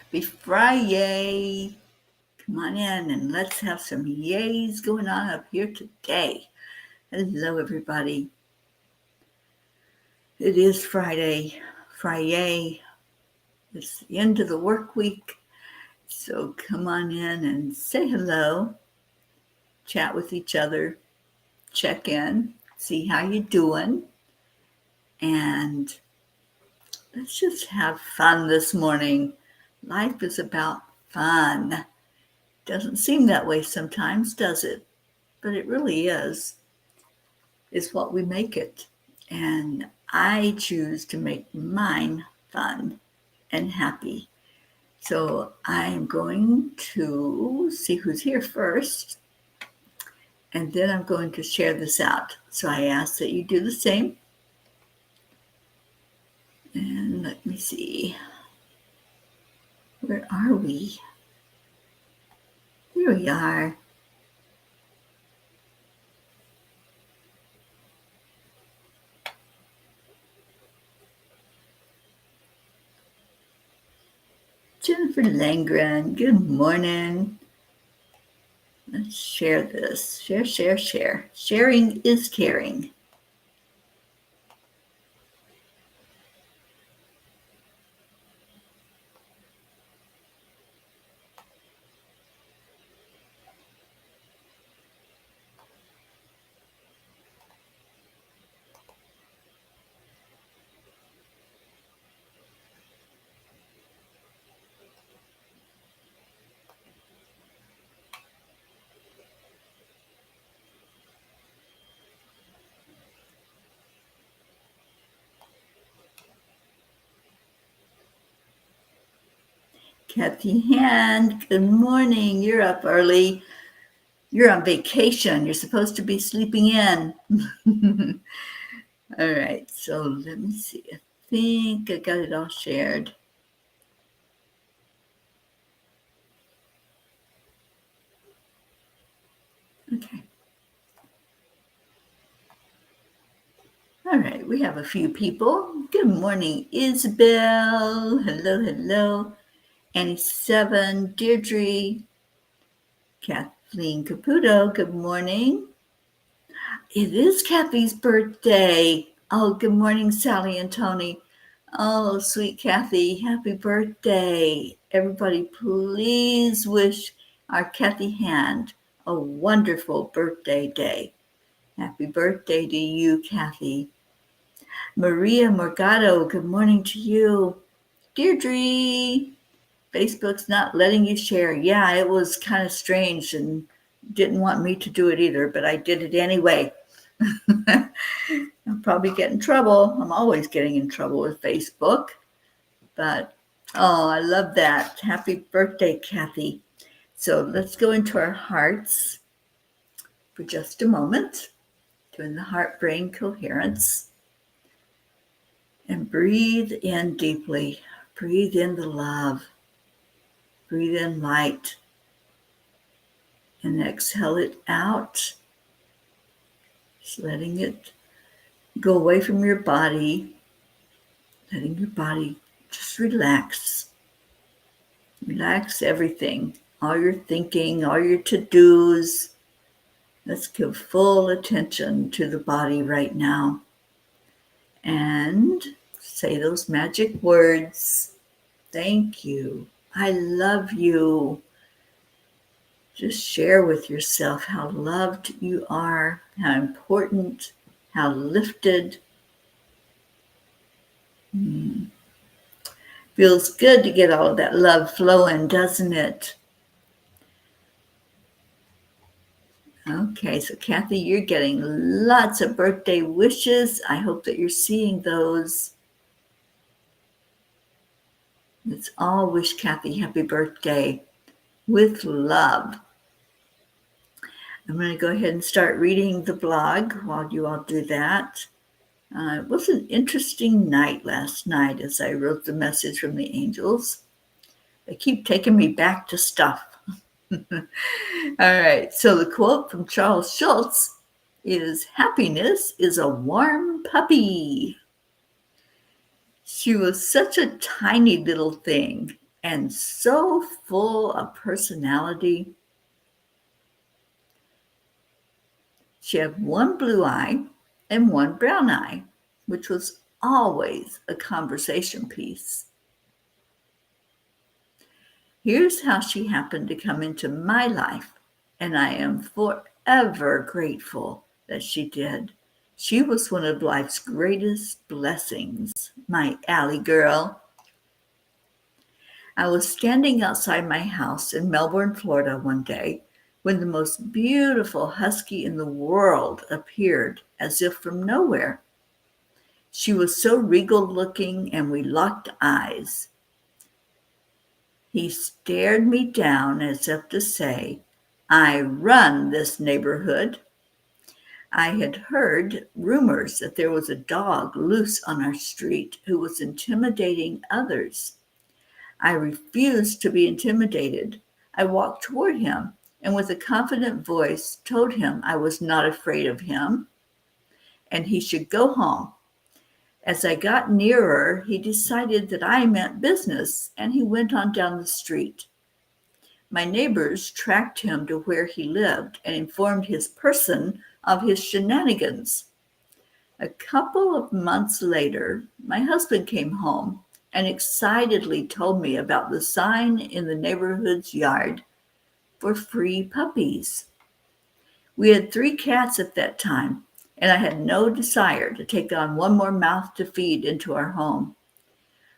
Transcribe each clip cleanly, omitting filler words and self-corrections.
Happy Friday. Come on in and let's have some yays going on up here today. Hello, everybody. It is Friday. Friday. It's the end of the work week. So come on in and say hello. Chat with each other. Check in. See how you're doing. And let's just have fun this morning. Life is about fun. Doesn't seem that way sometimes, does it? But it really is. It's what we make it. And I choose to make mine fun and happy. So I'm going to see who's here first. And then I'm going to share this out. So I ask that you do the same. And let me see. Where are we? Here we are. Jennifer Langren, good morning. Let's share this. Share. Sharing is caring. Kathy Hand, good morning. You're up early. You're on vacation. You're supposed to be sleeping in. All right, so let me see. I think I got it all shared. Okay. All right, we have a few people. Good morning, Isabel. Hello. Annie 7, Deirdre, Kathleen Caputo, good morning. It is Kathy's birthday. Oh, good morning, Sally and Tony. Oh, sweet Kathy, happy birthday. Everybody, please wish our Kathy Hand a wonderful birthday day. Happy birthday to you, Kathy. Maria Morgado, good morning to you. Deirdre, Facebook's not letting you share. Yeah, it was kind of strange and didn't want me to do it either, but I did it anyway. I'll probably get in trouble. I'm always getting in trouble with Facebook. But, oh, I love that. Happy birthday, Kathy. So let's go into our hearts for just a moment, doing the heart-brain coherence. And breathe in deeply. Breathe in the love. Breathe in light. And exhale it out. Just letting it go away from your body. Letting your body just relax. Relax everything. All your thinking, all your to-dos. Let's give full attention to the body right now. And say those magic words. Thank you. I love you. Just share with yourself how loved you are, how important, how lifted. Feels good to get all of that love flowing, doesn't it? Okay, so Kathy, you're getting lots of birthday wishes. I hope that you're seeing those. Let's all wish Kathy happy birthday with love. I'm going to go ahead and start reading the blog while you all do that. It was an interesting night last night as I wrote the message from the angels. They keep taking me back to stuff. All right, so the quote from Charles Schultz is, "Happiness is a warm puppy." She was such a tiny little thing, and so full of personality. She had one blue eye and one brown eye, which was always a conversation piece. Here's how she happened to come into my life, and I am forever grateful that she did. She was one of life's greatest blessings, my alley girl. I was standing outside my house in Melbourne, Florida one day when the most beautiful husky in the world appeared as if from nowhere. She was so regal looking, and we locked eyes. He stared me down as if to say, I run this neighborhood. I had heard rumors that there was a dog loose on our street who was intimidating others. I refused to be intimidated. I walked toward him and with a confident voice told him I was not afraid of him and he should go home. As I got nearer, he decided that I meant business and he went on down the street. My neighbors tracked him to where he lived and informed his person of his shenanigans. A couple of months later, my husband came home and excitedly told me about the sign in the neighborhood's yard for free puppies. We had 3 cats at that time, and I had no desire to take on one more mouth to feed into our home.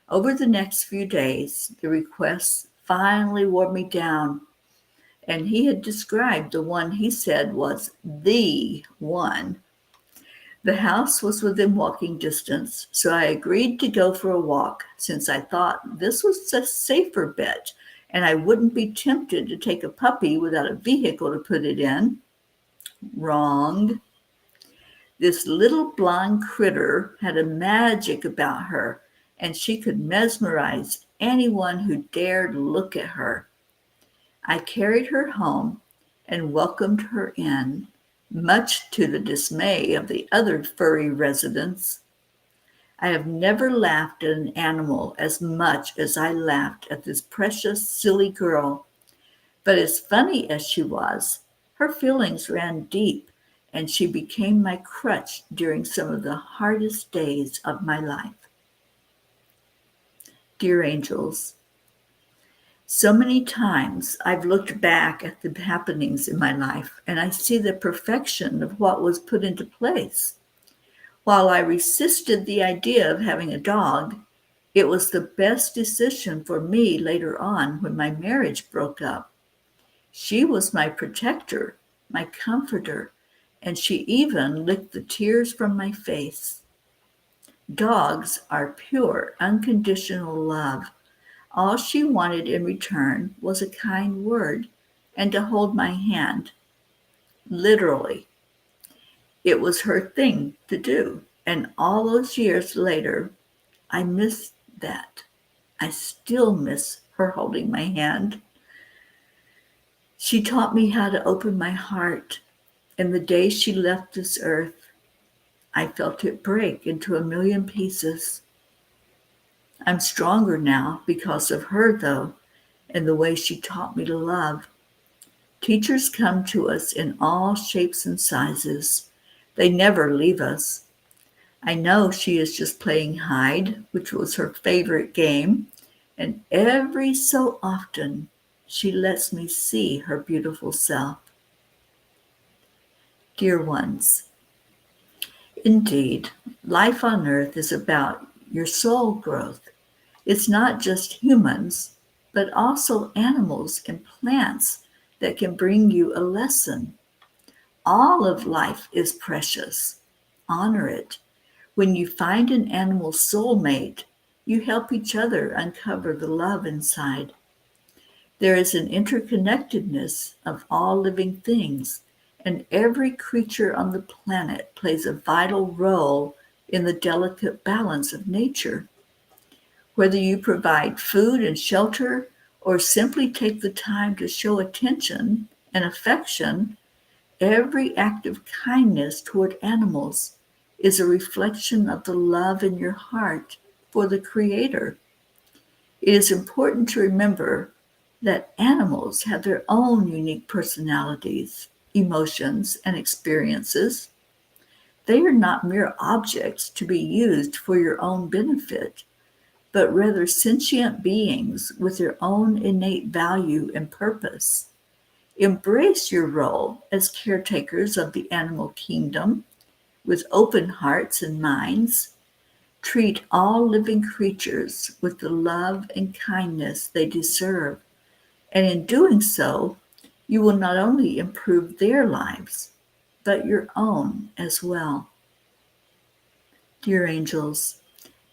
Over the next few days, the requests finally wore me down, and he had described the one he said was the one. The house was within walking distance, so I agreed to go for a walk since I thought this was a safer bet and I wouldn't be tempted to take a puppy without a vehicle to put it in. Wrong. This little blonde critter had a magic about her, and she could mesmerize anyone who dared look at her. I carried her home and welcomed her in, much to the dismay of the other furry residents. I have never laughed at an animal as much as I laughed at this precious, silly girl. But as funny as she was, her feelings ran deep, and she became my crutch during some of the hardest days of my life. Dear angels, so many times I've looked back at the happenings in my life and I see the perfection of what was put into place. While I resisted the idea of having a dog, it was the best decision for me later on when my marriage broke up. She was my protector, my comforter, and she even licked the tears from my face. Dogs are pure, unconditional love. All she wanted in return was a kind word and to hold my hand. Literally. It was her thing to do. And all those years later, I miss that. I still miss her holding my hand. She taught me how to open my heart. And the day she left this earth, I felt it break into a million pieces. I'm stronger now because of her, though, and the way she taught me to love. Teachers come to us in all shapes and sizes. They never leave us. I know she is just playing hide, which was her favorite game, and every so often she lets me see her beautiful self. Dear ones, indeed, life on earth is about your soul growth. It's not just humans, but also animals and plants that can bring you a lesson. All of life is precious. Honor it. When you find an animal soulmate, you help each other uncover the love inside. There is an interconnectedness of all living things, and every creature on the planet plays a vital role in the delicate balance of nature. Whether you provide food and shelter or simply take the time to show attention and affection, every act of kindness toward animals is a reflection of the love in your heart for the Creator. It is important to remember that animals have their own unique personalities, emotions, and experiences. They are not mere objects to be used for your own benefit, but rather sentient beings with their own innate value and purpose. Embrace your role as caretakers of the animal kingdom with open hearts and minds. Treat all living creatures with the love and kindness they deserve, and in doing so, you will not only improve their lives, but your own as well. Dear angels,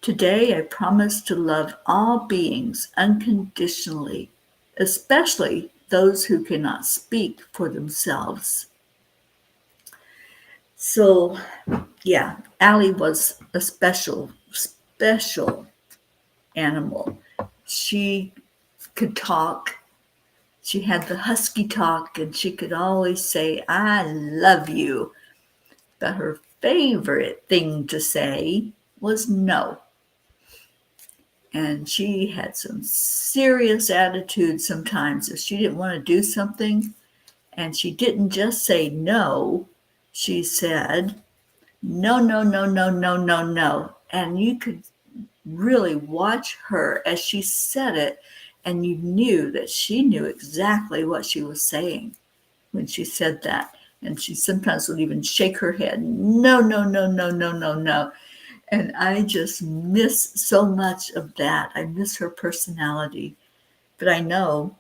today I promise to love all beings unconditionally, especially those who cannot speak for themselves. So, yeah, Allie was a special animal. She could talk. She had the husky talk, and she could always say, I love you. But her favorite thing to say was no. And she had some serious attitude sometimes if she didn't want to do something. And she didn't just say no, she said, no, no, no, no, no, no, no. And you could really watch her as she said it, and you knew that she knew exactly what she was saying when she said that. And she sometimes would even shake her head, no, no, no, no, no, no, no. And I just miss so much of that. I miss her personality. But I know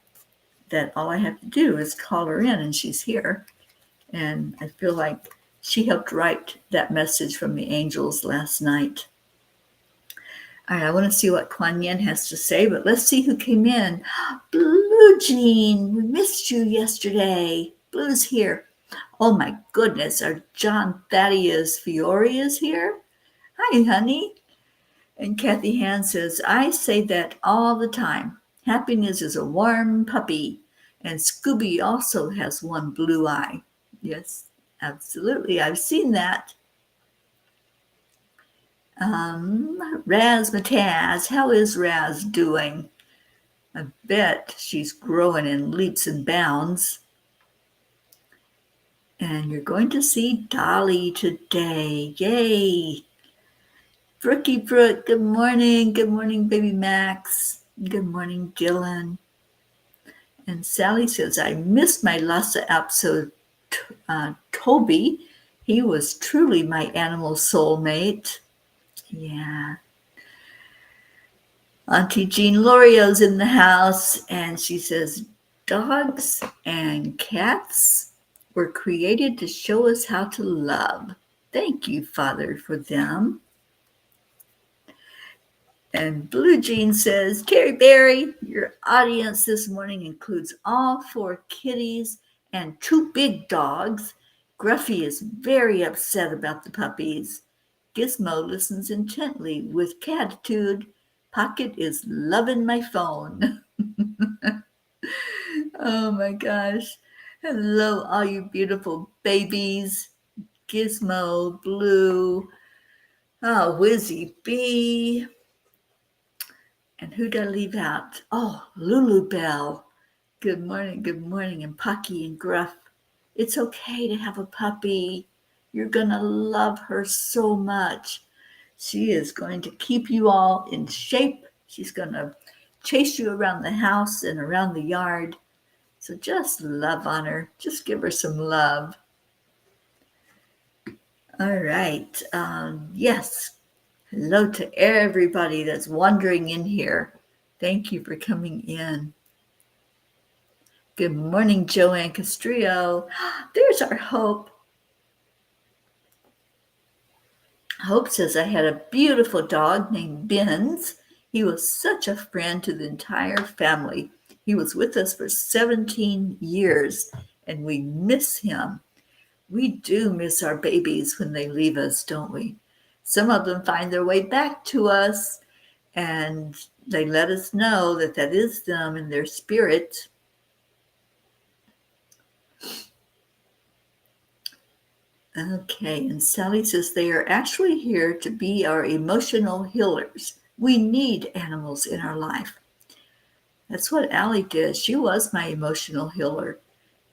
that all I have to do is call her in and she's here. And I feel like she helped write that message from the angels last night. All right, I want to see what Kuan Yin has to say, but let's see who came in. Blue Jean, we missed you yesterday. Blue's here. Oh my goodness, our John Thaddeus Fiore is here. Hi, honey. And Kathy Hand says, I say that all the time. Happiness is a warm puppy. And Scooby also has one blue eye. Yes, absolutely. I've seen that. Raz Mataz, how is Raz doing? I bet she's growing in leaps and bounds. And you're going to see Dolly today. Yay! Brookie Brooke, good morning. Good morning, baby Max. Good morning, Dylan. And Sally says, I missed my last episode, Toby. He was truly my animal soulmate. Yeah. Auntie Jean Lorio's in the house, and she says, dogs and cats were created to show us how to love. Thank you, Father, for them. And Blue Jean says, Terry Berry, your audience this morning includes all 4 kitties and 2 big dogs. Gruffy is very upset about the puppies. Gizmo listens intently with catitude. Pocket is loving my phone. Oh my gosh. Hello, all you beautiful babies. Gizmo, Blue, Wizzy B. And who did I leave out? Oh, Lulu Bell. Good morning, and Pocky and Gruff. It's okay to have a puppy. You're going to love her so much. She is going to keep you all in shape. She's going to chase you around the house and around the yard. So just love on her. Just give her some love. All right. Yes. Hello to everybody that's wandering in here. Thank you for coming in. Good morning, Joanne Castrillo. There's our Hope. Hope says, I had a beautiful dog named Benz. He was such a friend to the entire family. He was with us for 17 years, and we miss him. We do miss our babies when they leave us, don't we? Some of them find their way back to us, and they let us know that that is them in their spirit. Okay, and Sally says they are actually here to be our emotional healers. We need animals in our life. That's what Allie did. She was my emotional healer.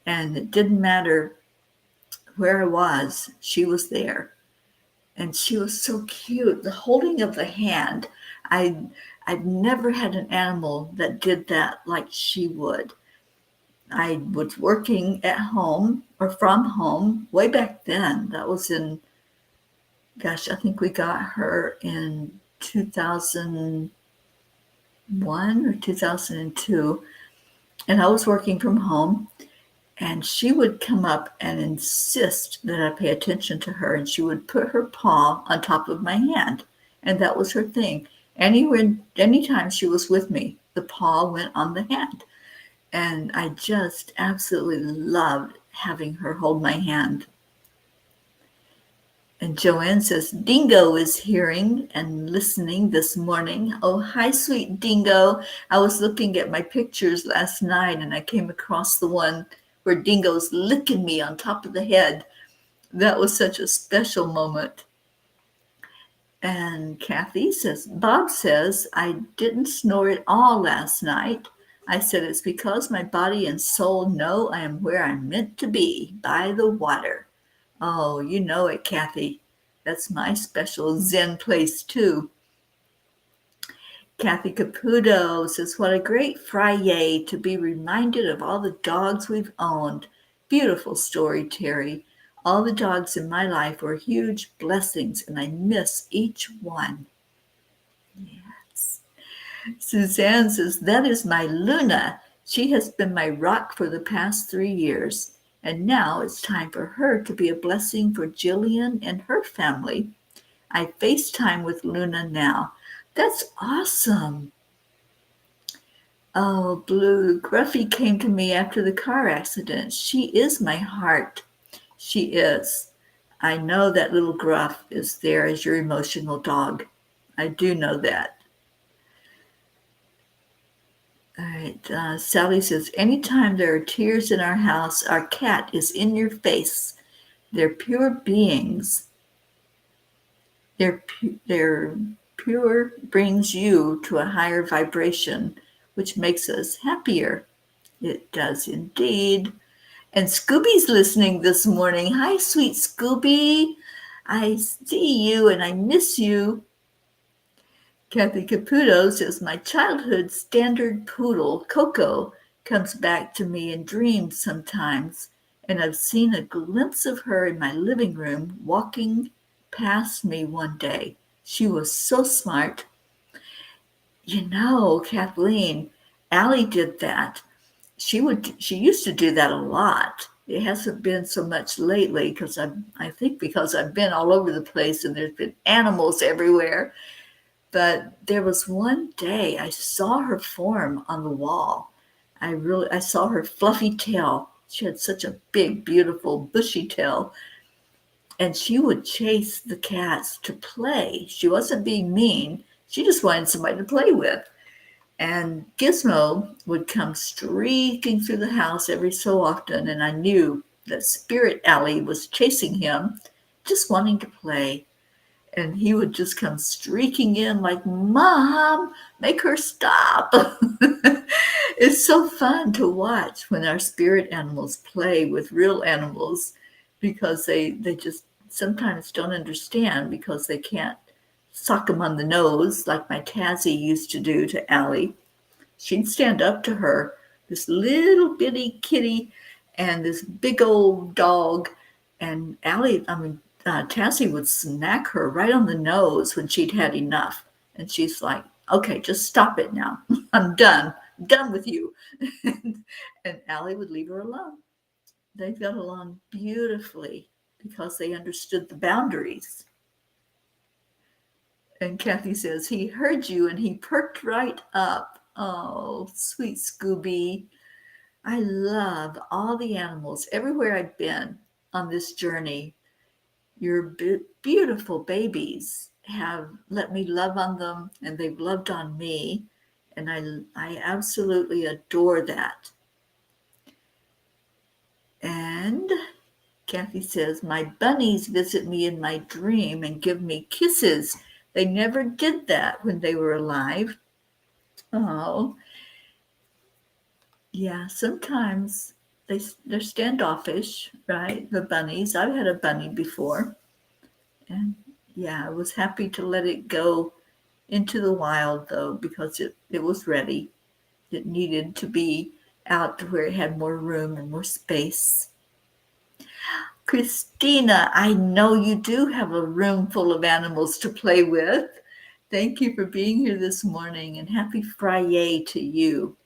And it didn't matter where I was, she was there. And she was so cute. The holding of the hand, I, I've never had an animal that did that like she would. I was working at home or from home way back then. That was in, gosh, I think we got her in 2001 or 2002. And I was working from home. And she would come up and insist that I pay attention to her. And she would put her paw on top of my hand. And that was her thing. Anytime she was with me, the paw went on the hand. And I just absolutely loved having her hold my hand. And Joanne says, Dingo is hearing and listening this morning. Oh, hi, sweet Dingo. I was looking at my pictures last night and I came across the one where Dingo's licking me on top of the head. That was such a special moment. And Kathy says, Bob says, I didn't snore at all last night. I said, it's because my body and soul know I am where I'm meant to be, by the water. Oh, you know it, Kathy. That's my special Zen place, too. Kathy Caputo says, what a great Friday to be reminded of all the dogs we've owned. Beautiful story, Teri. All the dogs in my life were huge blessings, and I miss each one. Yes. Suzanne says, that is my Luna. She has been my rock for the past 3 years. And now it's time for her to be a blessing for Jillian and her family. I FaceTime with Luna now. That's awesome. Oh, Blue, Gruffy came to me after the car accident. She is my heart. She is. I know that little Gruff is there as your emotional dog. I do know that. All right, Sally says, anytime there are tears in our house, our cat is in your face. They're pure beings. Their pure brings you to a higher vibration, which makes us happier. It does indeed. And Scooby's listening this morning. Hi, sweet Scooby. I see you and I miss you. Kathy Caputo says, my childhood standard poodle, Coco, comes back to me in dreams sometimes, and I've seen a glimpse of her in my living room walking past me one day. She was so smart. You know, Kathleen, Allie did that. She used to do that a lot. It hasn't been so much lately because I think because I've been all over the place and there's been animals everywhere. But there was one day I saw her form on the wall. I saw her fluffy tail. She had such a big, beautiful, bushy tail. And she would chase the cats to play. She wasn't being mean. She just wanted somebody to play with. And Gizmo would come streaking through the house every so often, and I knew that Spirit Alley was chasing him, just wanting to play. And he would just come streaking in like, Mom, make her stop. It's so fun to watch when our spirit animals play with real animals because they just sometimes don't understand because they can't sock them on the nose like my Tazzy used to do to Allie. She'd stand up to her, this little bitty kitty and this big old dog. And Tassie would smack her right on the nose when she'd had enough. And she's like, okay, just stop it now. I'm done. I'm done with you. And Allie would leave her alone. They got along beautifully because they understood the boundaries. And Kathy says, he heard you and he perked right up. Oh, sweet Scooby. I love all the animals everywhere I've been on this journey. Your beautiful babies have let me love on them and they've loved on me. And I absolutely adore that. And Kathy says, my bunnies visit me in my dream and give me kisses. They never did that when they were alive. Oh, Yeah, sometimes they're standoffish, right? The bunnies. I've had a bunny before, and yeah, I was happy to let it go into the wild though because it was ready. It needed to be out to where it had more room and more space. Christina, I know you do have a room full of animals to play with. Thank you for being here this morning and happy Friday to you.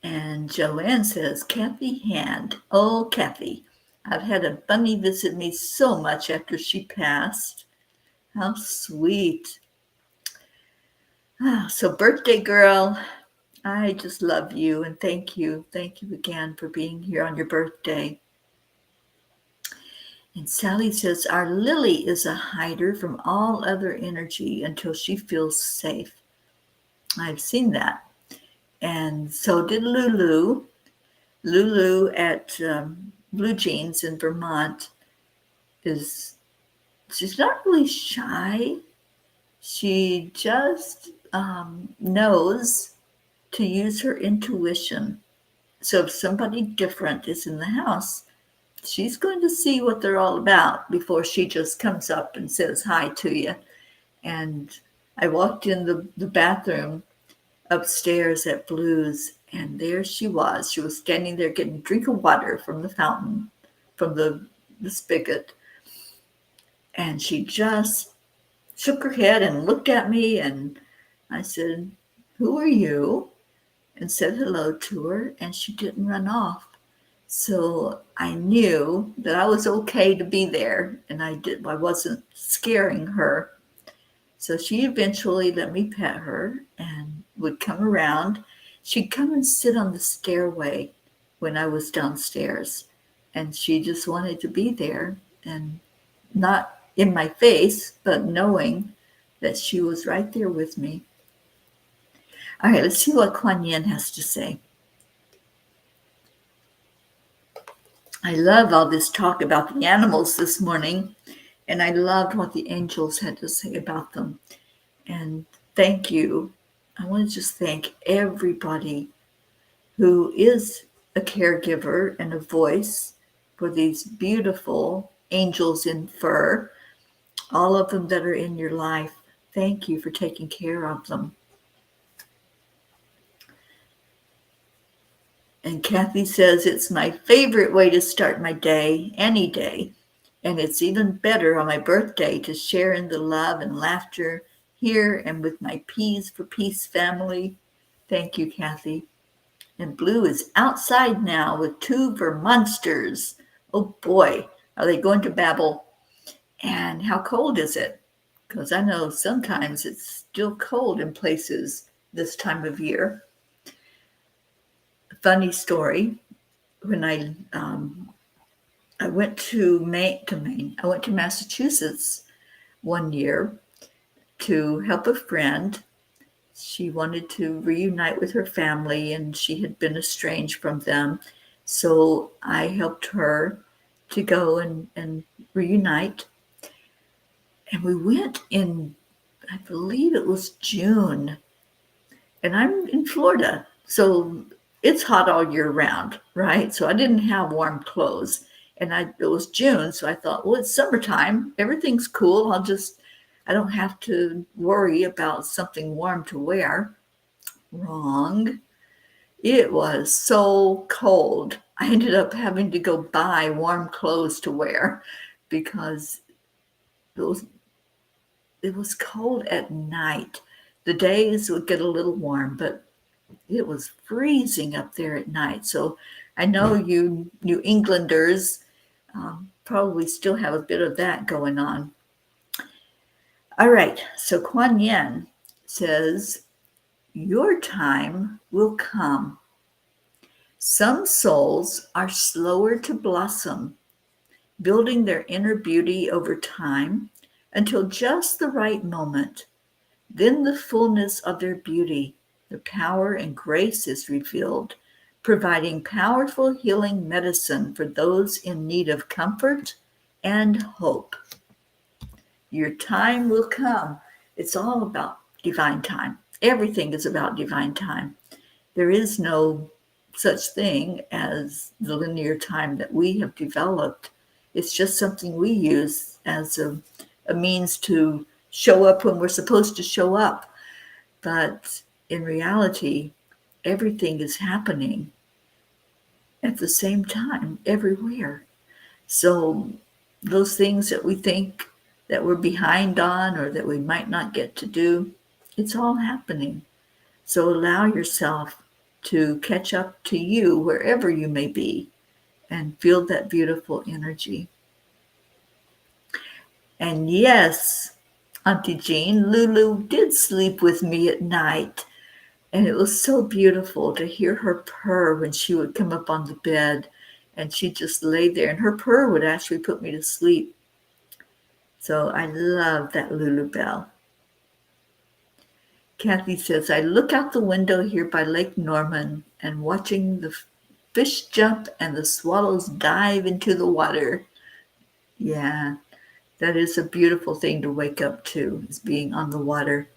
And Joanne says, Kathy Hand. Oh, Kathy, I've had a bunny visit me so much after she passed. How sweet. So, birthday girl, I just love you and thank you. Thank you again for being here on your birthday. And Sally says, our Lily is a hider from all other energy until she feels safe. I've seen that. And so did Lulu. Lulu at Blue Jeans in Vermont she's not really shy. She just knows to use her intuition. So if somebody different is in the house, she's going to see what they're all about before she just comes up and says hi to you. And I walked in the bathroom upstairs at Blues, and there she was. She was standing there getting a drink of water from the fountain, from the spigot. And she just shook her head and looked at me, and I said, who are you? And said hello to her, and she didn't run off. So I knew that I was okay to be there, and I wasn't scaring her. So she eventually let me pet her and would come around. She'd come and sit on the stairway when I was downstairs, and she just wanted to be there and not in my face, but knowing that she was right there with me. All right, let's see what Kuan Yin has to say. I love all this talk about the animals this morning, and I loved what the angels had to say about them. And thank you. I want to just thank everybody who is a caregiver and a voice for these beautiful angels in fur, all of them that are in your life. Thank you for taking care of them. And Kathy says, it's my favorite way to start my day, any day. And it's even better on my birthday to share in the love and laughter here and with my Peas for Peace family. Thank you, Kathy. And Blue is outside now with two Vermonsters. Oh boy, are they going to babble? And how cold is it? Because I know sometimes it's still cold in places this time of year. Funny story, when I went to Maine. I went to Massachusetts one year to help a friend. She wanted to reunite with her family, and she had been estranged from them. So I helped her to go and reunite. And we went in, I believe it was June. And I'm in Florida. So it's hot all year round, right? So I didn't have warm clothes. And it was June. So I thought, well, it's summertime. Everything's cool. I don't have to worry about something warm to wear. Wrong. It was so cold. I ended up having to go buy warm clothes to wear because it was cold at night. The days would get a little warm, but it was freezing up there at night. So I know you New Englanders probably still have a bit of that going on. All right, so Kuan Yin says, your time will come. Some souls are slower to blossom, building their inner beauty over time until just the right moment. Then the fullness of their beauty, their power and grace is revealed, providing powerful healing medicine for those in need of comfort and hope. Your time will come. It's all about divine time. Everything is about divine time. There is no such thing as the linear time that we have developed. It's just something we use as a means to show up when we're supposed to show up. But in reality, everything is happening at the same time everywhere. So those things that we think that we're behind on or that we might not get to do, it's all happening. So allow yourself to catch up to you wherever you may be and feel that beautiful energy. And yes, Auntie Jean, Lulu did sleep with me at night. And it was so beautiful to hear her purr when she would come up on the bed and she'd just lay there. And her purr would actually put me to sleep. So I love that Lulu Bell. Kathy says, I look out the window here by Lake Norman and watching the fish jump and the swallows dive into the water. Yeah, that is a beautiful thing to wake up to, is being on the water.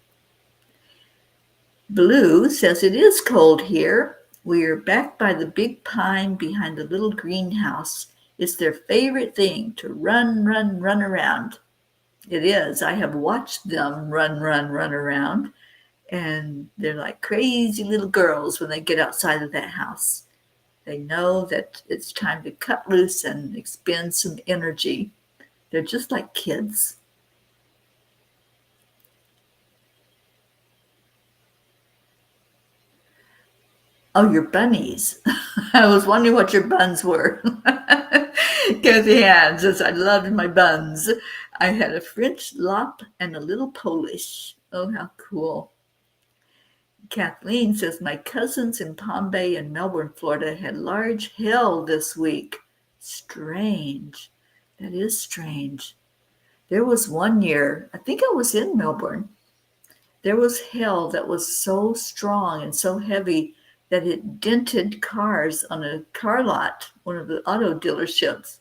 Blue says, it is cold here. We are back by the big pine behind the little greenhouse. It's their favorite thing to run, run, run around. It is. I have watched them run, run, run around. And they're like crazy little girls when they get outside of that house. They know that it's time to cut loose and expend some energy. They're just like kids. Oh, your bunnies. I was wondering what your buns were. Kathy Ann says, I loved my buns. I had a French lop and a little Polish. Oh, how cool. Kathleen says, my cousins in Palm Bay and Melbourne, Florida had large hail this week. Strange. That is strange. There was one year, I think I was in Melbourne, there was hail that was so strong and so heavy that it dented cars on a car lot, one of the auto dealerships.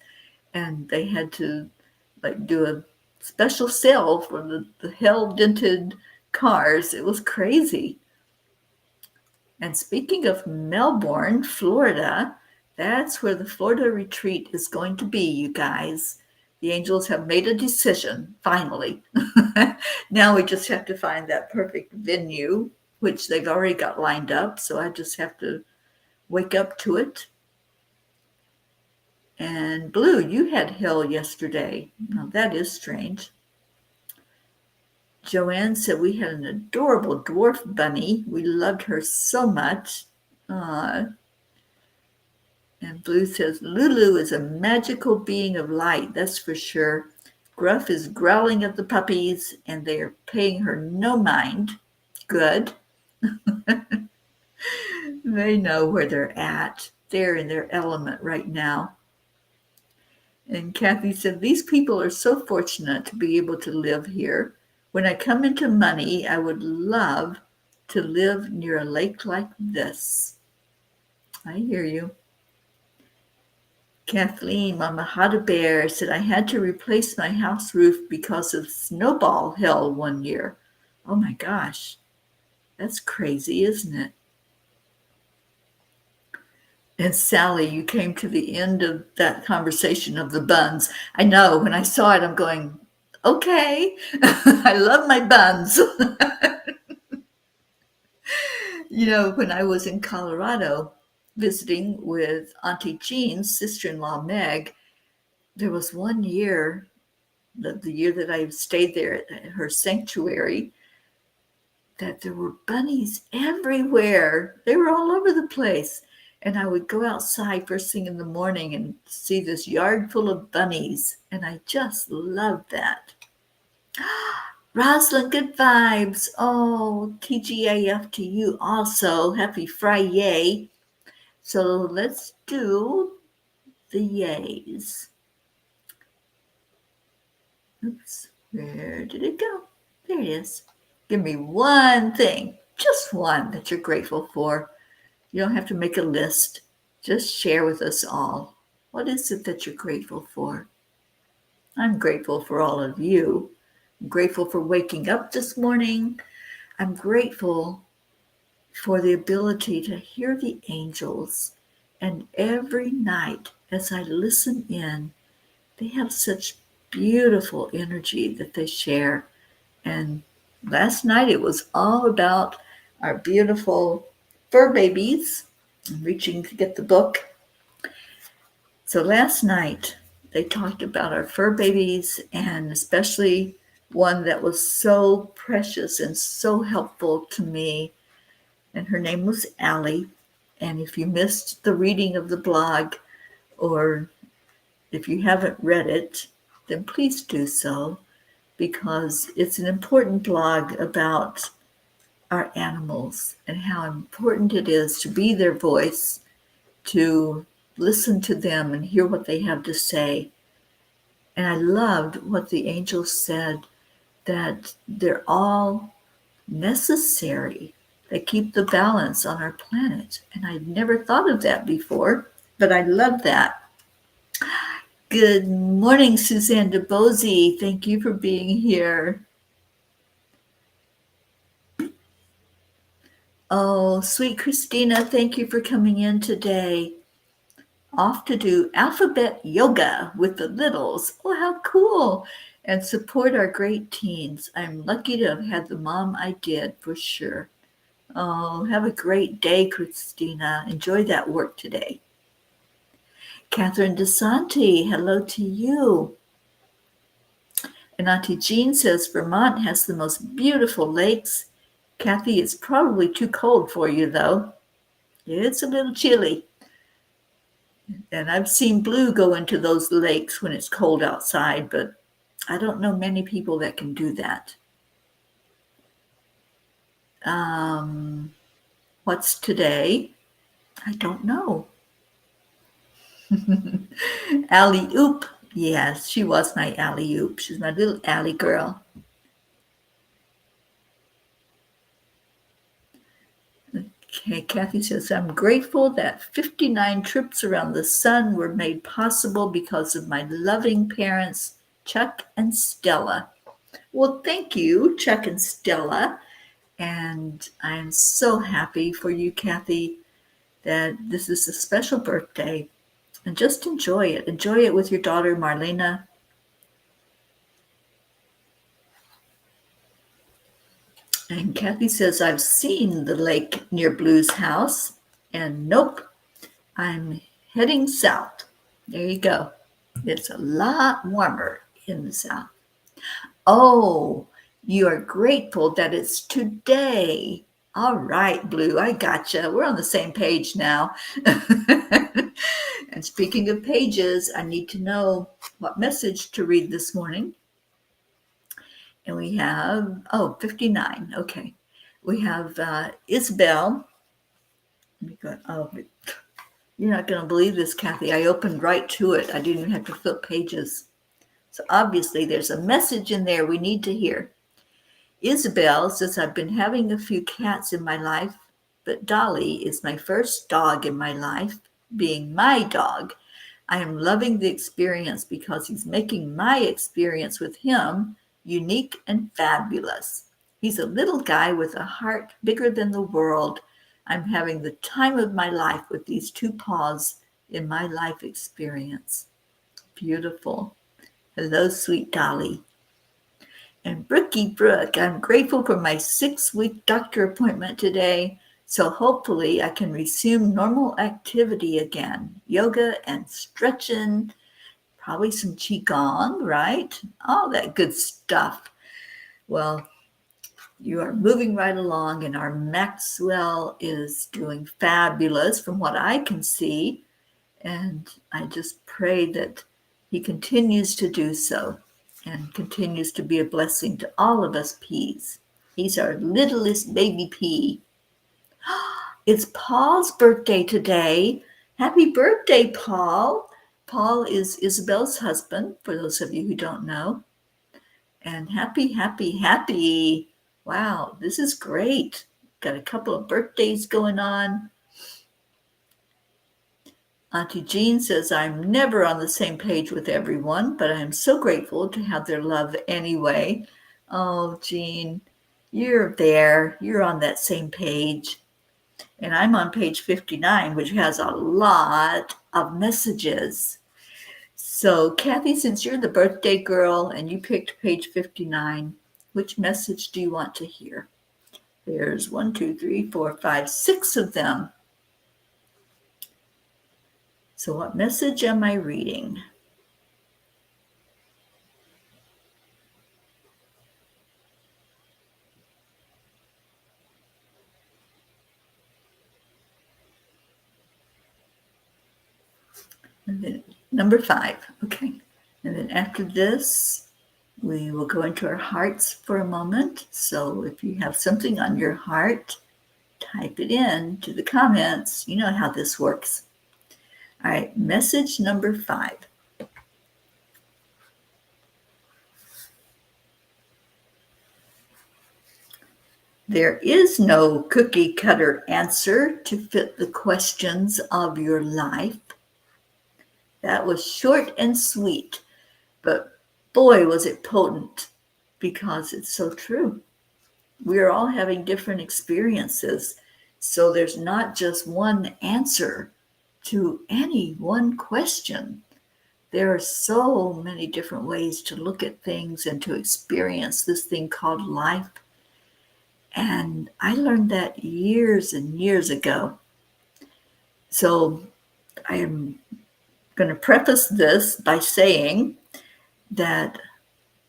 And they had to do a special sale for the hail dented cars. It was crazy. And speaking of Melbourne, Florida, that's where the Florida retreat is going to be, you guys. The angels have made a decision, finally. Now we just have to find that perfect venue, which they've already got lined up. So I just have to wake up to it. And Blue, you had hail yesterday. Now that is strange. Joanne said we had an adorable dwarf bunny. We loved her so much. And Blue says, Lulu is a magical being of light, that's for sure. Gruff is growling at the puppies, and they are paying her no mind. Good. They know where they're at. They're in their element right now. And Kathy said, these people are so fortunate to be able to live here. When I come into money, I would love to live near a lake like this. I hear you. Kathleen, Mama Hada Bear, said I had to replace my house roof because of snowball hail one year. Oh my gosh, that's crazy, isn't it? And Sally, you came to the end of that conversation of the buns. I know, when I saw it, I'm going, okay, I love my buns. You know, when I was in Colorado visiting with Auntie Jean's sister-in-law, Meg, there was one year, the year that I stayed there at her sanctuary, that there were bunnies everywhere. They were all over the place. And I would go outside first thing in the morning and see this yard full of bunnies. And I just loved that. Rosalind, good vibes. Oh, TGAF to you also. Happy Friday. So let's do the yays. Oops, where did it go? There it is. Give me one thing, just one, that you're grateful for. You don't have to make a list. Just share with us all. What is it that you're grateful for? I'm grateful for all of you. I'm grateful for waking up this morning. I'm grateful for the ability to hear the angels. And every night as I listen in, they have such beautiful energy that they share. And last night it was all about our beautiful fur babies. I'm reaching to get the book. So last night they talked about our fur babies, and especially one that was so precious and so helpful to me. And her name was Allie. And if you missed the reading of the blog, or if you haven't read it, then please do so, because it's an important blog about our animals and how important it is to be their voice, to listen to them and hear what they have to say. And I loved what the angels said, that they're all necessary. They keep the balance on our planet. And I'd never thought of that before, but I love that. Good morning, Suzanne DeBozy. Thank you for being here. Oh, sweet Christina, thank you for coming in today. Off to do alphabet yoga with the littles. Oh, how cool. And support our great teens. I'm lucky to have had the mom I did, for sure. Oh, have a great day, Christina. Enjoy that work today. Catherine DeSanti, hello to you. And Auntie Jean says Vermont has the most beautiful lakes. Kathy, it's probably too cold for you, though. It's a little chilly. And I've seen Blue go into those lakes when it's cold outside, but I don't know many people that can do that. What's today? I don't know. Alley Oop. Yes, she was my alley oop. She's my little alley girl. Okay, Kathy says, I'm grateful that 59 trips around the sun were made possible because of my loving parents, Chuck and Stella. Well, thank you, Chuck and Stella. And I'm so happy for you, Kathy, that this is a special birthday. And just enjoy it. Enjoy it with your daughter, Marlena. And Kathy says, I've seen the lake near Blue's house. And nope, I'm heading south. There you go. It's a lot warmer in the south. Oh, you are grateful that it's today. All right, Blue, I gotcha. We're on the same page now. And speaking of pages, I need to know what message to read this morning. And we have, 59. Okay. We have Isabel. Let me go. Oh, you're not going to believe this, Kathy. I opened right to it. I didn't even have to flip pages. So obviously there's a message in there we need to hear. Isabel says, I've been having a few cats in my life, but Dolly is my first dog in my life, being my dog. I am loving the experience because he's making my experience with him unique and fabulous. He's a little guy with a heart bigger than the world. I'm having the time of my life with these two paws in my life experience. Beautiful. Hello, sweet Dolly. And Brookie Brooke, I'm grateful for my 6-week doctor appointment today. So hopefully I can resume normal activity again. Yoga and stretching, probably some qigong, right? All that good stuff. Well, you are moving right along, and our Maxwell is doing fabulous from what I can see. And I just pray that he continues to do so and continues to be a blessing to all of us peas. He's our littlest baby pea. It's Paul's birthday today. Happy birthday, Paul. Paul is Isabel's husband, for those of you who don't know. And happy, happy, happy. Wow, this is great. Got a couple of birthdays going on. Auntie Jean says, I'm never on the same page with everyone, but I'm so grateful to have their love anyway. Oh, Jean, You're there. You're on that same page. And I'm on page 59, which has a lot of messages. So, Kathy, since you're the birthday girl and you picked page 59, which message do you want to hear? There's 1, 2, 3, 4, 5, 6 of them. So, what message am I reading? And then number 5. Okay. And then after this, we will go into our hearts for a moment. So, if you have something on your heart, type it in to the comments. You know how this works. All right, message number 5. There is no cookie cutter answer to fit the questions of your life. That was short and sweet, but boy, was it potent, because it's so true. We are all having different experiences, so there's not just one answer to any one question. There are so many different ways to look at things and to experience this thing called life. And I learned that years and years ago. So I am going to preface this by saying that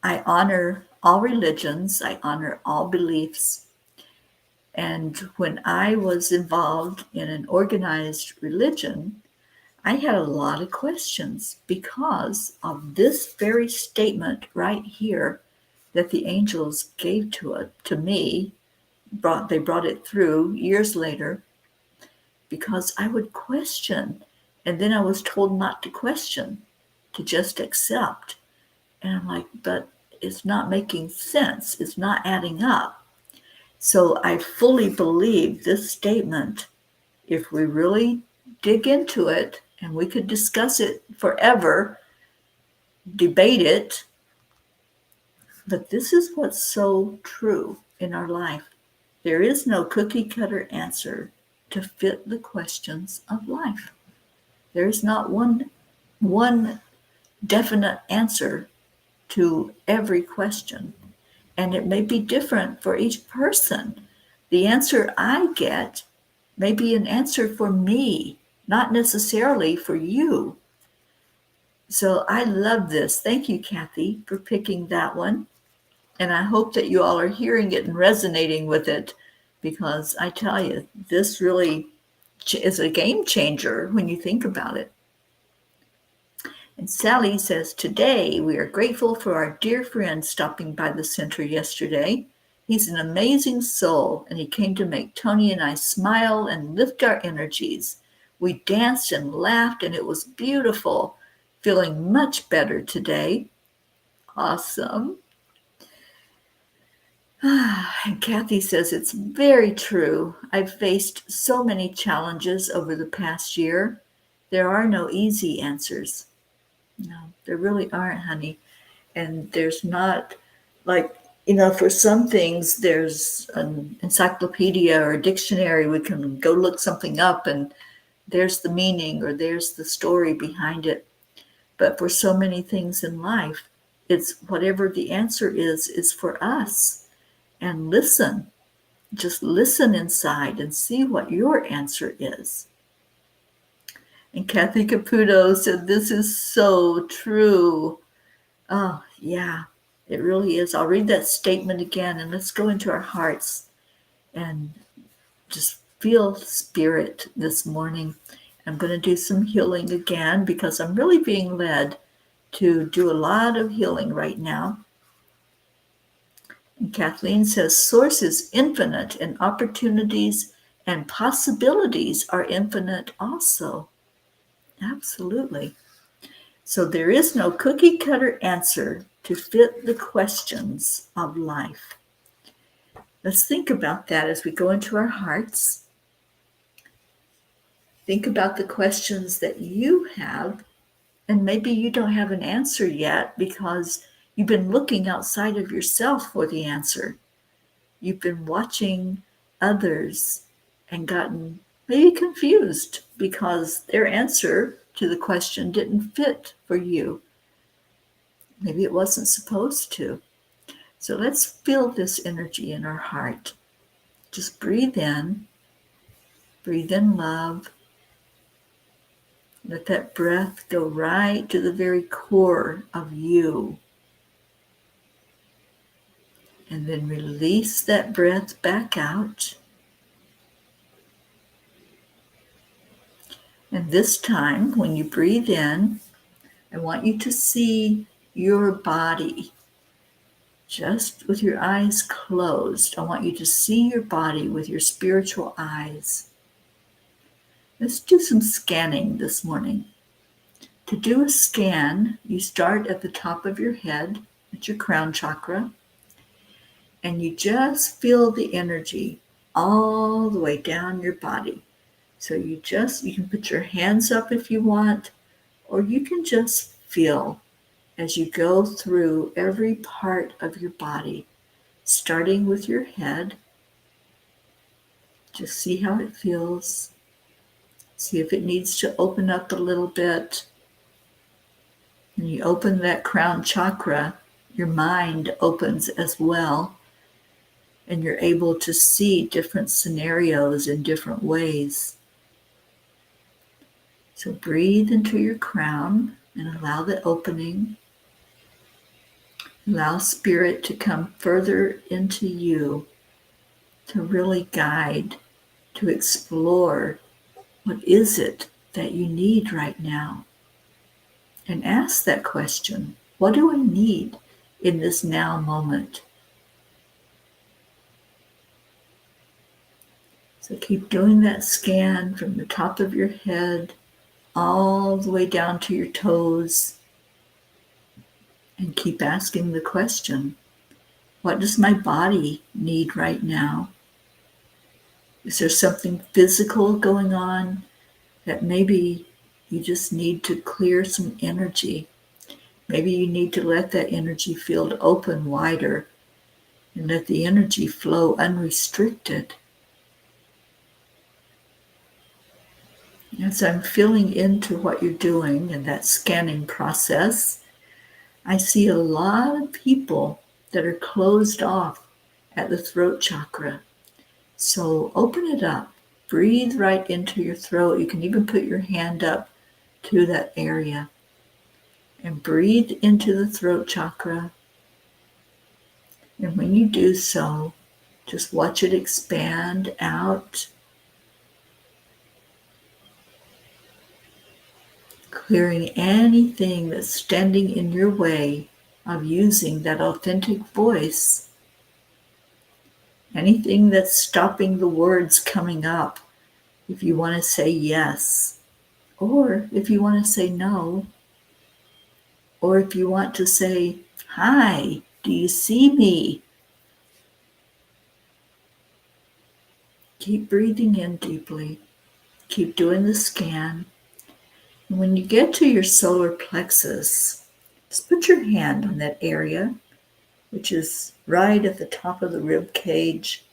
I honor all religions, I honor all beliefs. And when I was involved in an organized religion, I had a lot of questions because of this very statement right here that the angels gave to me. They brought it through years later, because I would question, and then I was told not to question, to just accept. And I'm like, but it's not making sense. It's not adding up. So I fully believe this statement. If we really dig into it, and we could discuss it forever, debate it, but this is what's so true in our life. There is no cookie cutter answer to fit the questions of life. There is not one definite answer to every question, and it may be different for each person. The answer I get may be an answer for me, not necessarily for you. So I love this. Thank you, Kathy, for picking that one. And I hope that you all are hearing it and resonating with it, because I tell you, this really is a game changer when you think about it. And Sally says, today we are grateful for our dear friend stopping by the center yesterday. He's an amazing soul, and he came to make Tony and I smile and lift our energies. We danced and laughed, and it was beautiful. Feeling much better today. Awesome. And Kathy says, it's very true. I've faced so many challenges over the past year. There are no easy answers. No, there really aren't, honey. And there's not, like, for some things, there's an encyclopedia or a dictionary. We can go look something up and there's the meaning or there's the story behind it. But for so many things in life, it's whatever the answer is for us. And listen, just listen inside and see what your answer is. And Kathy Caputo said, this is so true. Oh, yeah, it really is. I'll read that statement again, and let's go into our hearts and just feel spirit this morning. I'm going to do some healing again, because I'm really being led to do a lot of healing right now. And Kathleen says, source is infinite, and opportunities and possibilities are infinite also. Absolutely. So there is no cookie cutter answer to fit the questions of life. Let's think about that as we go into our hearts. Think about the questions that you have, and maybe you don't have an answer yet because you've been looking outside of yourself for the answer. you've been watching others and gotten maybe confused because their answer to the question didn't fit for you. Maybe it wasn't supposed to. So let's feel this energy in our heart. Just breathe in love. Let that breath go right to the very core of you. And then release that breath back out. And this time, when you breathe in, I want you to see your body just with your eyes closed. I want you to see your body with your spiritual eyes. Let's do some scanning this morning. To do a scan, you start at the top of your head, at your crown chakra, and you just feel the energy all the way down your body. So you can put your hands up if you want, or you can just feel as you go through every part of your body, starting with your head. Just see how it feels. See if it needs to open up a little bit. When you open that crown chakra, your mind opens as well, and you're able to see different scenarios in different ways. So breathe into your crown and allow the opening. Allow spirit to come further into you, to really guide, to explore what is it that you need right now. And ask that question, what do I need in this now moment? So keep doing that scan from the top of your head all the way down to your toes, and keep asking the question, what does my body need right now? Is there something physical going on that maybe you just need to clear some energy? Maybe you need to let that energy field open wider and let the energy flow unrestricted. As I'm feeling into what you're doing in that scanning process, I see a lot of people that are closed off at the throat chakra. So open it up. Breathe right into your throat. You can even put your hand up to that area. And breathe into the throat chakra. And when you do so, just watch it expand out, clearing anything that's standing in your way of using that authentic voice. Anything that's stopping the words coming up. If you want to say yes, or if you want to say no, or if you want to say, hi, do you see me? Keep breathing in deeply. Keep doing the scan. And when you get to your solar plexus, just put your hand on that area, which is right at the top of the rib cage.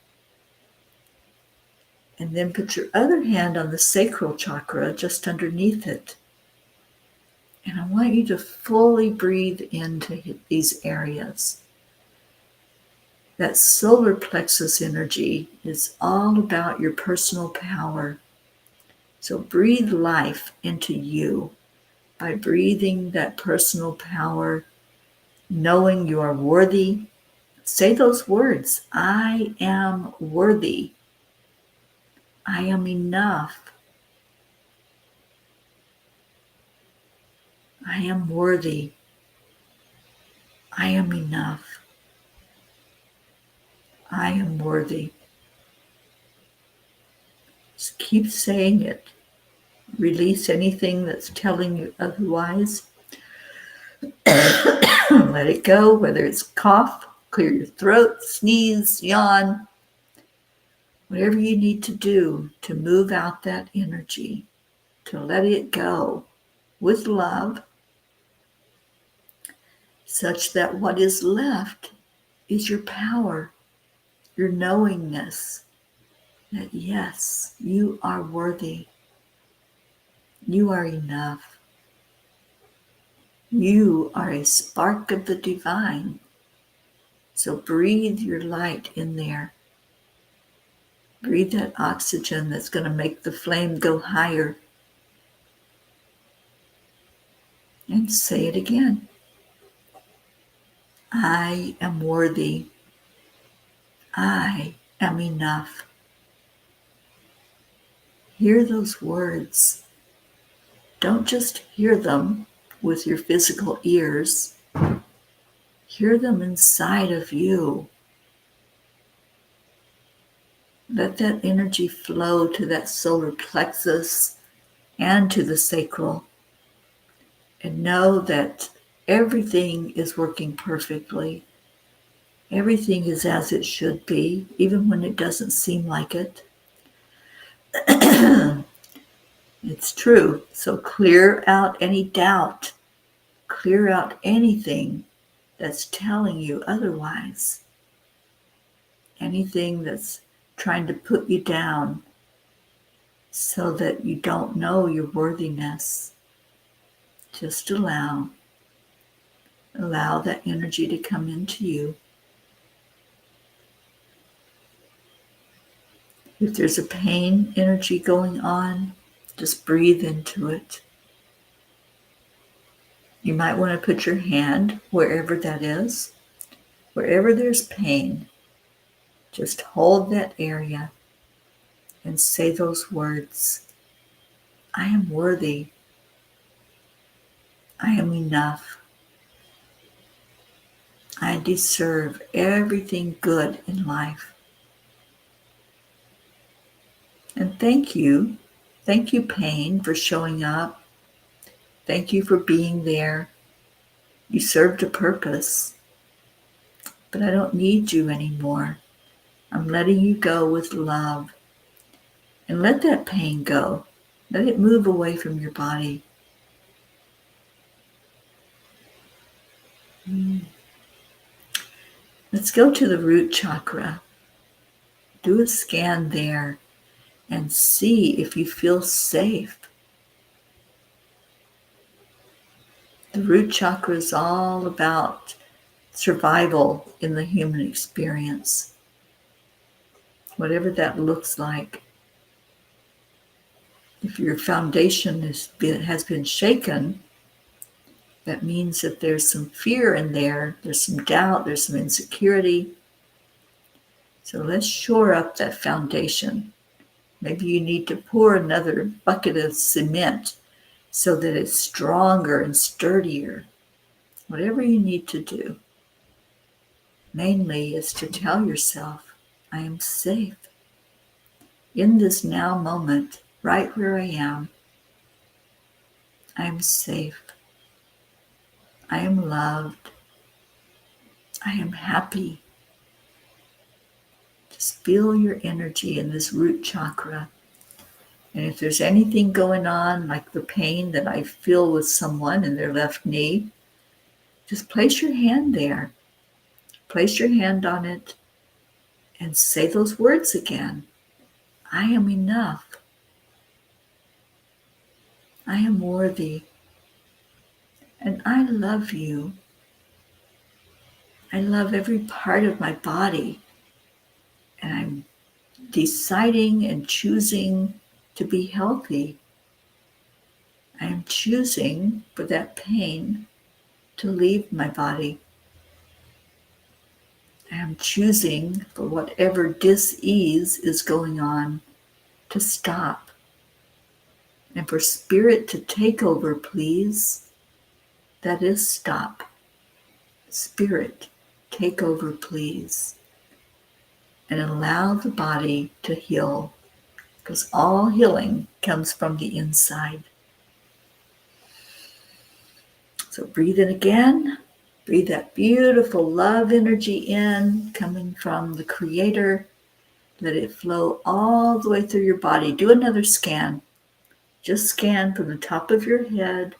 And then put your other hand on the sacral chakra just underneath it. And I want you to fully breathe into these areas. That solar plexus energy is all about your personal power. So breathe life into you by breathing that personal power, knowing you are worthy. Say those words, I am worthy. I am enough. I am worthy. I am enough. I am worthy. Just keep saying it. Release anything that's telling you otherwise. Let it go, whether it's cough, clear your throat, sneeze, yawn, whatever you need to do to move out that energy, to let it go with love, such that what is left is your power. your knowingness that yes, you are worthy. You are enough. You are a spark of the divine. So breathe your light in there. Breathe that oxygen that's going to make the flame go higher. And say it again. I am worthy. I am enough. Hear those words. Don't just hear them with your physical ears. Hear them inside of you. Let that energy flow to that solar plexus and to the sacral. And know that everything is working perfectly. Everything is as it should be, even when it doesn't seem like it. It's true. So clear out any doubt. Clear out anything that's telling you otherwise. Anything that's trying to put you down so that you don't know your worthiness. Just allow that energy to come into you. If there's a pain energy going on, just breathe into it. You might want to put your hand wherever that is. Wherever there's pain, just hold that area and say those words. I am worthy. I am enough. I deserve everything good in life. And thank you. Thank you, pain, for showing up. Thank you for being there. You served a purpose. But I don't need you anymore. I'm letting you go with love. And let that pain go. Let it move away from your body. Let's go to the root chakra. Do a scan there and see if you feel safe. The root chakra is all about survival in the human experience, whatever that looks like. If your foundation has been shaken, that means that there's some fear in there, there's some doubt, there's some insecurity. So let's shore up that foundation. Maybe you need to pour another bucket of cement so that it's stronger and sturdier. Whatever you need to do. Mainly is to tell yourself, I am safe. In this now moment, right where I am safe. I am loved. I am happy. Just feel your energy in this root chakra. And if there's anything going on, like the pain that I feel with someone in their left knee, just place your hand there. Place your hand on it and say those words again. I am enough. I am worthy. And I love you. I love every part of my body. And I'm deciding and choosing to be healthy. I am choosing for that pain to leave my body. I am choosing for whatever dis-ease is going on to stop. And for spirit to take over, please. That is stop. Spirit, take over, please. And allow the body to heal. Because all healing comes from the inside. So breathe in again. Breathe that beautiful love energy in, coming from the Creator. Let it flow all the way through your body. Do another scan. Just scan from the top of your head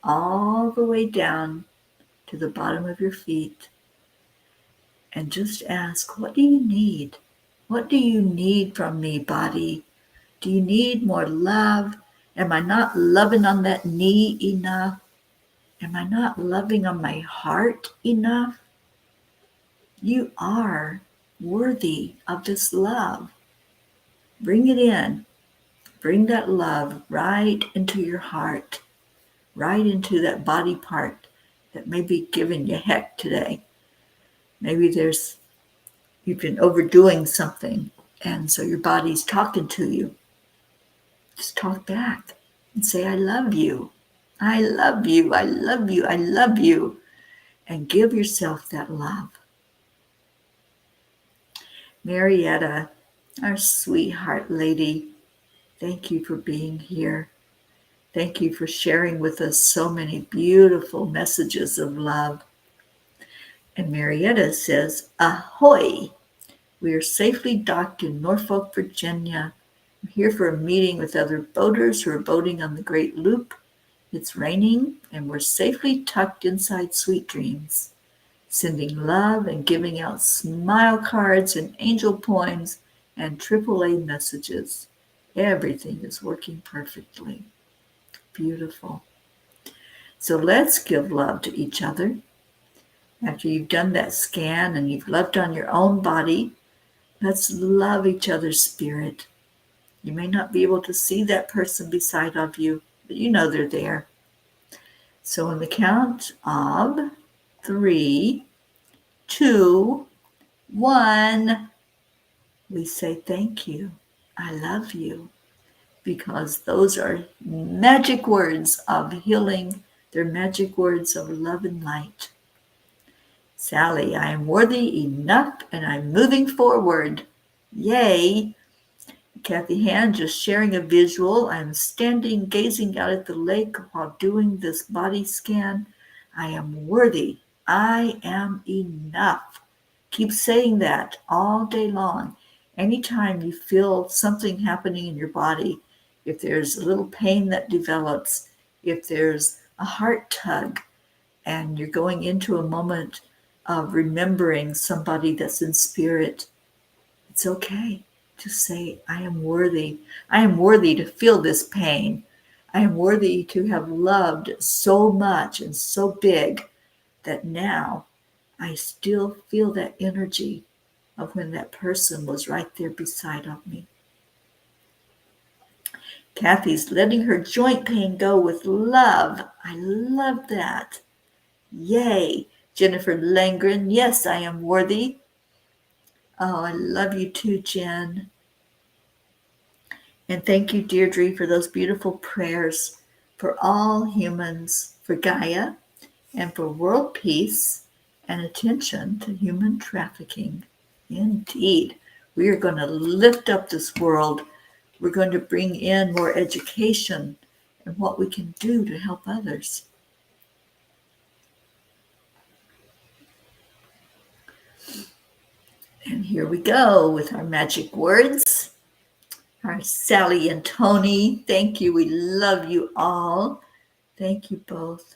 all the way down to the bottom of your feet. and just ask, what do you need? What do you need from me, body? Do you need more love? Am I not loving on that knee enough? Am I not loving on my heart enough? You are worthy of this love. Bring it in. Bring that love right into your heart, right into that body part that may be giving you heck today. Maybe you've been overdoing something, and so your body's talking to you. Just talk back and say, I love you. I love you. I love you. I love you. And give yourself that love. Marietta, our sweetheart lady, thank you for being here. Thank you for sharing with us so many beautiful messages of love. And Marietta says, ahoy! We are safely docked in Norfolk, Virginia. I'm here for a meeting with other boaters who are boating on the Great Loop. It's raining, and we're safely tucked inside Sweet Dreams, sending love and giving out smile cards and angel poems and AAA messages. Everything is working perfectly. Beautiful. So let's give love to each other. After you've done that scan and you've loved on your own body, let's love each other's spirit. You may not be able to see that person beside of you, but you know they're there. So on the count of 3, 2, 1, we say thank you. I love you. Because those are magic words of healing. They're magic words of love and light. Sally, I am worthy enough and I'm moving forward. Yay! Kathy Hand just sharing a visual. I'm standing gazing out at the lake while doing this body scan. I am worthy. I am enough. Keep saying that all day long. Anytime you feel something happening in your body, if there's a little pain that develops, if there's a heart tug, and you're going into a moment of remembering somebody that's in spirit, it's okay. Just say, I am worthy. I am worthy to feel this pain. I am worthy to have loved so much and so big that now I still feel that energy of when that person was right there beside of me. Kathy's letting her joint pain go with love. I love that. Yay. Jennifer Langren, yes, I am worthy. Oh, I love you too, Jen. And thank you, Deirdre, for those beautiful prayers for all humans, for Gaia, and for world peace and attention to human trafficking. Indeed, we are going to lift up this world. We're going to bring in more education and what we can do to help others. And here we go with our magic words. Our Sally and Tony, thank you. We love you all. Thank you both.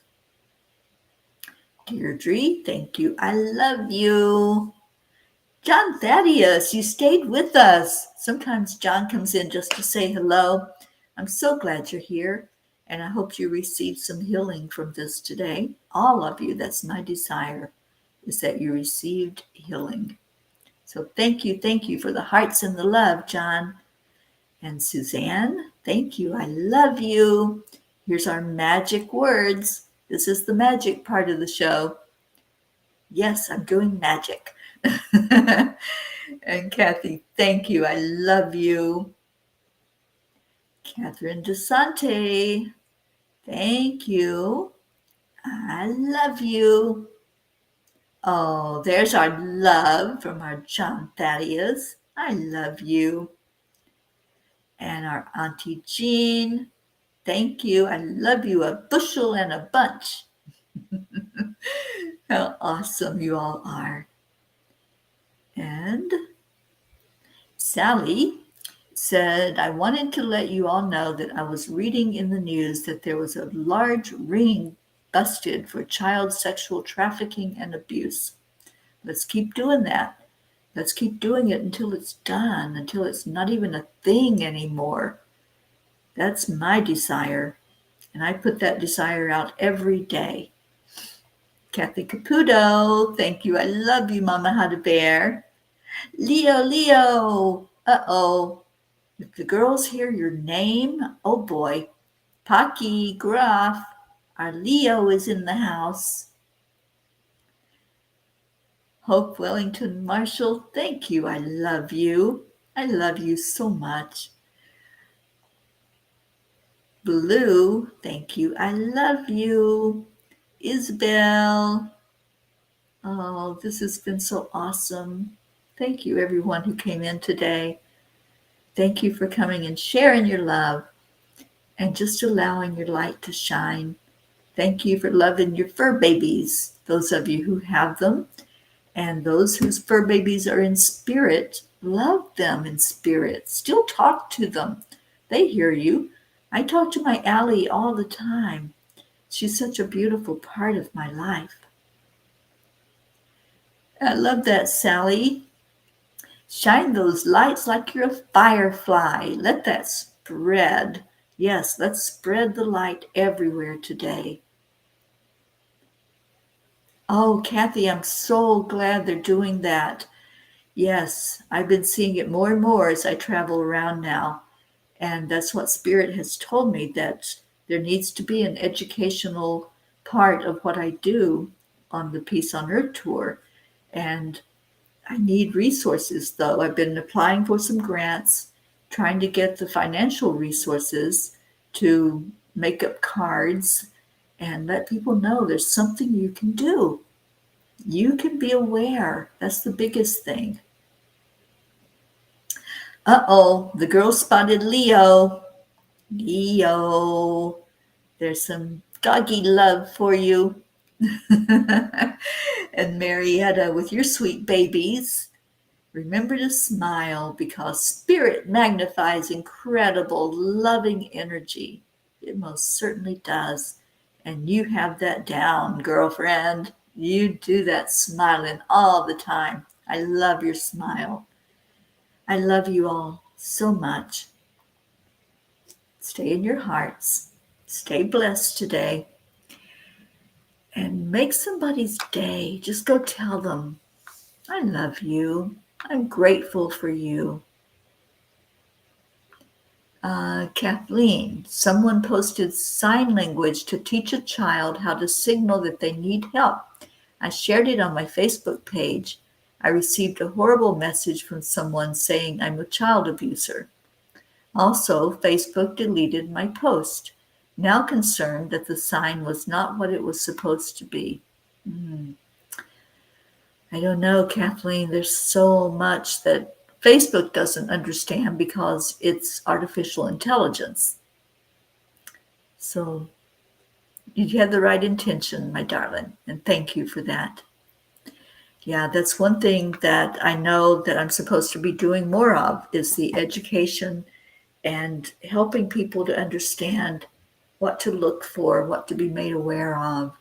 Deirdre, thank you. I love you. John Thaddeus, you stayed with us. Sometimes John comes in just to say hello. I'm so glad you're here, and I hope you received some healing from this today. All of you, that's my desire, is that you received healing. So thank you for the hearts and the love, John. And Suzanne, thank you. I love you. Here's our magic words. This is the magic part of the show. Yes, I'm doing magic. And Kathy, thank you. I love you. Catherine DeSante, thank you. I love you. Oh, there's our love from our John Thaddeus. I love you. And our Auntie Jean, thank you. I love you a bushel and a bunch. How awesome you all are. And Sally said, I wanted to let you all know that I was reading in the news that there was a large ring busted for child sexual trafficking and abuse. Let's keep doing that. Let's keep doing it until it's done, until it's not even a thing anymore. That's my desire. And I put that desire out every day. Kathy Caputo, thank you. I love you, Mama How to Bear. Leo. Uh-oh. If the girls hear your name, oh boy. Pocky, Gruff, our Leo is in the house. Hope Wellington Marshall, thank you. I love you. I love you so much. Blue, thank you. I love you. Isabel, oh, this has been so awesome. Thank you, everyone who came in today. Thank you for coming and sharing your love and just allowing your light to shine. Thank you for loving your fur babies, those of you who have them. And those whose fur babies are in spirit, love them in spirit. Still talk to them. They hear you. I talk to my Allie all the time. She's such a beautiful part of my life. I love that, Sally. Shine those lights like you're a firefly. Let that spread. Yes, let's spread the light everywhere today. Oh, Kathy, I'm so glad they're doing that. Yes, I've been seeing it more and more as I travel around now. And that's what Spirit has told me, that there needs to be an educational part of what I do on the Peace on Earth tour. And I need resources, though. I've been applying for some grants, trying to get the financial resources to make up cards and let people know there's something you can do. You can be aware. That's the biggest thing. Uh-oh, the girl spotted Leo. Leo, there's some doggy love for you. And Marietta, with your sweet babies, remember to smile because spirit magnifies incredible, loving energy. It most certainly does. And you have that down, girlfriend. You do that smiling all the time. I love your smile. I love you all so much. Stay in your hearts. Stay blessed today. And make somebody's day. Just go tell them, I love you. I'm grateful for you. Kathleen, someone posted sign language to teach a child how to signal that they need help. I shared it on my Facebook page. I received a horrible message from someone saying I'm a child abuser. Also, Facebook deleted my post, now concerned that the sign was not what it was supposed to be. I don't know, Kathleen. There's so much that Facebook doesn't understand because it's artificial intelligence. So you had the right intention, my darling, and thank you for that. Yeah, that's one thing that I know that I'm supposed to be doing more of is the education and helping people to understand what to look for, what to be made aware of.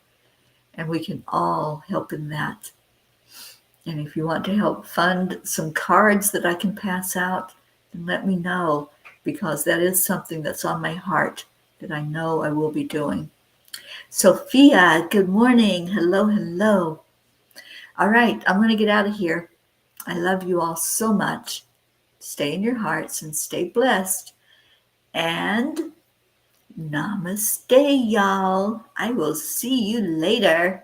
And we can all help in that. And if you want to help fund some cards that I can pass out, then let me know, because that is something that's on my heart that I know I will be doing. Sophia, good morning. Hello, hello. All right, I'm going to get out of here. I love you all so much. Stay in your hearts and stay blessed. And namaste, y'all. I will see you later.